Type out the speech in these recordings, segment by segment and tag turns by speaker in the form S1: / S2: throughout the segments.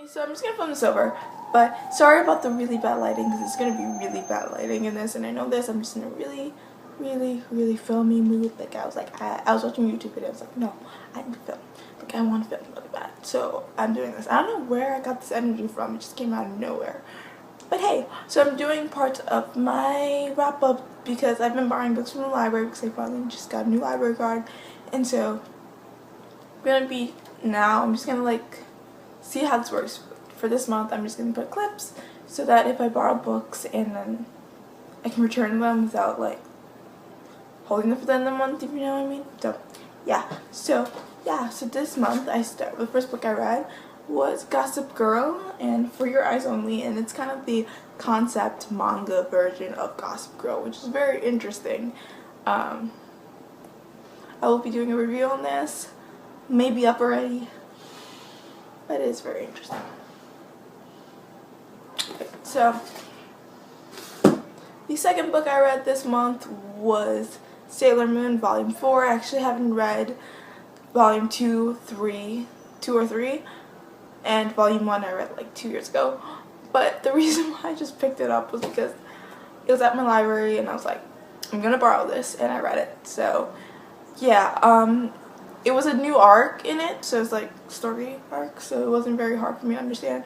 S1: So I'm just gonna film this over, but sorry about the really bad lighting because it's gonna be really bad lighting in this, and I know this. I'm just in a really filmy mood. Like I was watching YouTube videos. Like no, I need to film. Like I want to film really bad. So I'm doing this. I don't know where I got this energy from. It just came out of nowhere. But hey, so I'm doing parts of my wrap up because I've been borrowing books from the library because I finally just got a new library card, and so I'm just gonna like see how this works for this month. I'm just gonna put clips so that if I borrow books and then I can return them without like holding them for the end of the month, if you know what I mean. So this month the first book I read was Gossip Girl and For Your Eyes Only, and it's kind of the concept manga version of Gossip Girl, which is very interesting. I will be doing a review on this, maybe up already, but it is very interesting. Okay, so the second book I read this month was Sailor Moon Volume 4. I actually haven't read Volume 2 or 3, and Volume 1 I read like 2 years ago. But the reason why I just picked it up was because it was at my library and I was like, I'm gonna borrow this, and I read it. So yeah, it was a new arc in it, so it's like story arc, so it wasn't very hard for me to understand.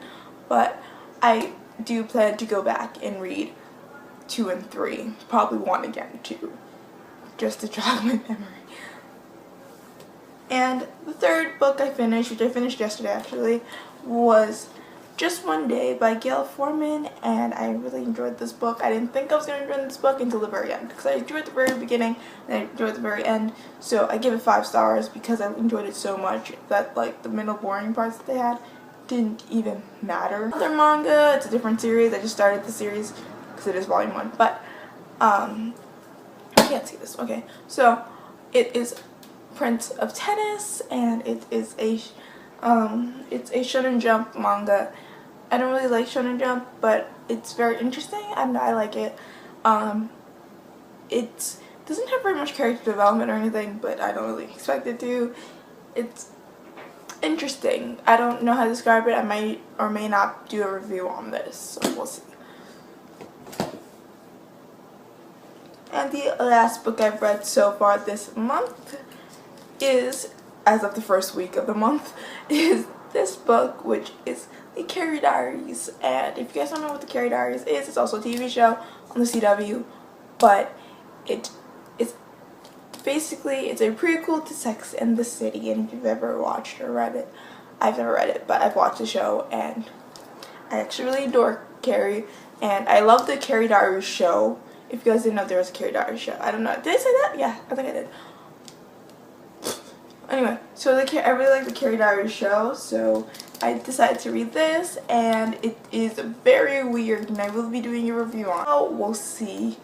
S1: But I do plan to go back and read 2 and 3, probably 1 again too, just to jog my memory. And the third book I finished, which I finished yesterday actually, was Just One Day by Gail Forman, and I really enjoyed this book. I didn't think I was going to enjoy this book until the very end, because I enjoyed the very beginning and I enjoyed the very end, so I give it 5 stars because I enjoyed it so much that like the middle boring parts that they had didn't even matter. Another manga, it's a different series. I just started the series because it is volume 1, but I can't see this. Okay, so it is Prince of Tennis, and it is it's a Shonen Jump manga. I don't really like Shonen Jump, but it's very interesting and I like it. It doesn't have very much character development or anything, but I don't really expect it to. It's interesting. I don't know how to describe it. I might or may not do a review on this, so we'll see. And the last book I've read so far this month is, as of the first week of the month, is this book, which is The Carrie Diaries. And if you guys don't know what The Carrie Diaries is, it's also a TV show on the CW, but it's basically a prequel to Sex and the City. And if you've ever watched or read it, I've never read it, but I've watched the show and I actually really adore Carrie, and I love the Carrie Diaries show. If you guys didn't know there was a Carrie Diaries show, I don't know, did I say that? Yeah, I think I did. Anyway, so I really like the Carrie Diaries show, so I decided to read this, and it is very weird, and I will be doing a review on it. Oh, we'll see.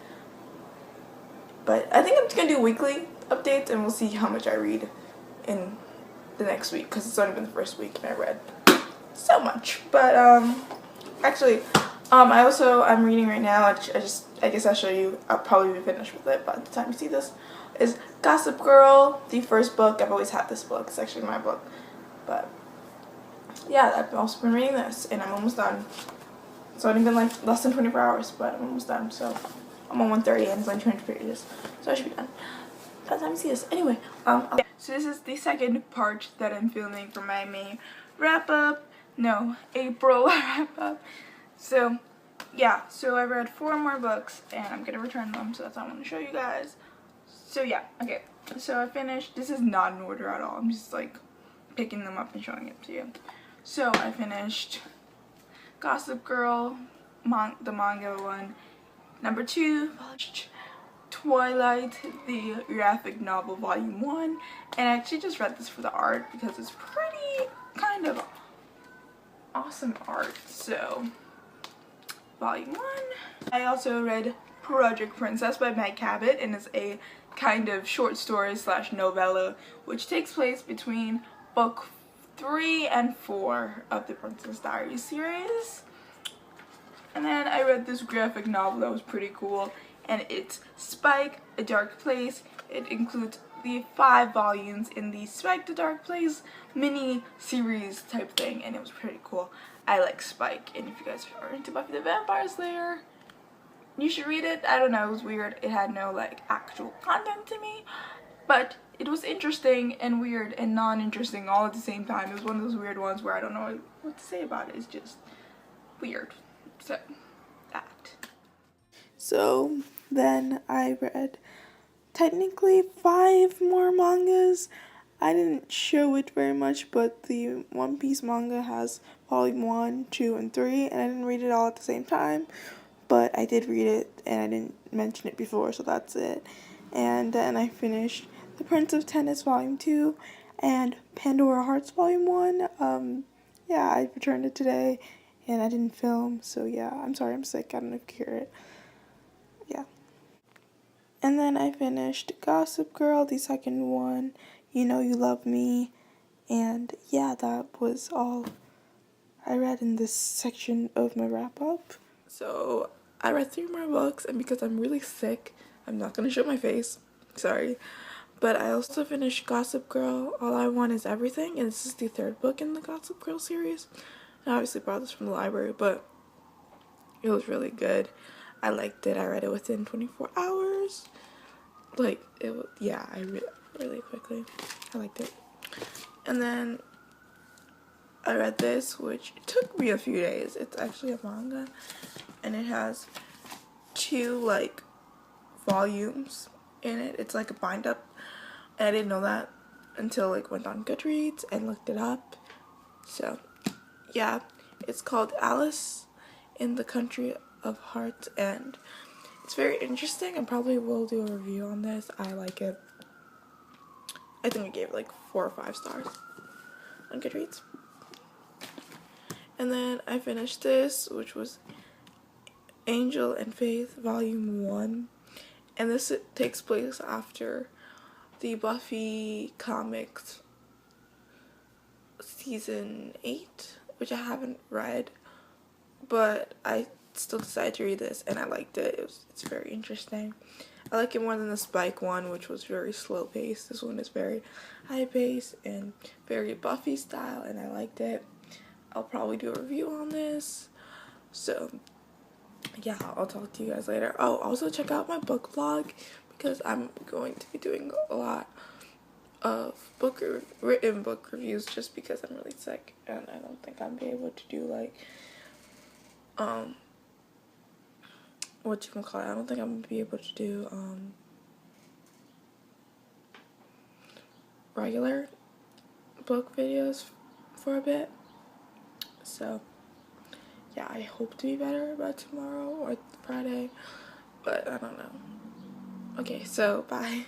S1: But I think I'm just gonna do weekly updates, and we'll see how much I read in the next week, because it's only been the first week, and I read so much. But actually, I'm reading right now. I guess I'll show you. I'll probably be finished with it by the time you see this. Is Gossip Girl, the first book. I've always had this book. It's actually my book. But yeah, I've also been reading this, and I'm almost done. It's only been like less than 24 hours, but I'm almost done. So I'm on 130 and it's only 200 pages, so I should be done by the time you see this. Anyway, so this is the second part that I'm filming for my May wrap up. No, April wrap up. So yeah, so I read 4 more books and I'm gonna return them, so that's what I want to show you guys. So yeah, okay, so I finished. This is not in order at all. I'm just like picking them up and showing it to you. So I finished Gossip Girl, the manga one. Number 2, Twilight, the graphic novel, volume 1. And I actually just read this for the art because it's pretty kind of awesome art. So volume 1. I also read Project Princess by Meg Cabot, and it's a kind of short story / novella which takes place between book 3 and 4 of the Princess Diaries series. And then I read this graphic novel that was pretty cool, and it's Spike, A Dark Place. It includes the 5 volumes in the Spike, A Dark Place mini series type thing, and it was pretty cool. I like Spike, and if you guys are into Buffy the Vampire Slayer, you should read it. I don't know, it was weird. It had no like actual content to me, but it was interesting and weird and non-interesting all at the same time. It was one of those weird ones where I don't know what to say about it. It's just weird. So that. So then I read technically 5 more mangas. I didn't show it very much, but the One Piece manga has volume 1, 2, and 3, and I didn't read it all at the same time, but I did read it, and I didn't mention it before, so that's it. And then I finished The Prince of Tennis volume 2 and Pandora Hearts volume 1. Yeah, I returned it today, and I didn't film, so yeah, I'm sorry, I'm sick, I don't know if you can hear it. Yeah. And then I finished Gossip Girl, the second one, You Know You Love Me, and yeah, that was all I read in this section of my wrap-up. So I read 3 more books, and because I'm really sick, I'm not going to show my face, sorry, but I also finished Gossip Girl, All I Want Is Everything, and this is the 3rd book in the Gossip Girl series. I obviously brought this from the library, but it was really good. I liked it. I read it within 24 hours. Like, it was, yeah, I read it really quickly. I liked it. And then I read this, which took me a few days. It's actually a manga, and it has 2, like, volumes in it. It's like a bind-up, and I didn't know that until, like, went on Goodreads and looked it up. So, yeah, it's called Alice in the Country of Heart's End. It's very interesting. I probably will do a review on this. I like it. I think I gave it like 4 or 5 stars on Goodreads. And then I finished this, which was Angel and Faith volume 1, and this takes place after the Buffy comics season 8, which I haven't read, but I still decided to read this, and I liked it. It's very interesting. I like it more than the Spike one, which was very slow paced. This one is very high paced and very Buffy style, and I liked it. I'll probably do a review on this. So yeah, I'll talk to you guys later. Oh, also check out my book vlog, because I'm going to be doing a lot of written book reviews, just because I'm really sick and I don't think I'll be able to do like I don't think I'm gonna be able to do regular book videos for a bit. So yeah, I hope to be better by tomorrow or Friday, but I don't know. Okay, so bye.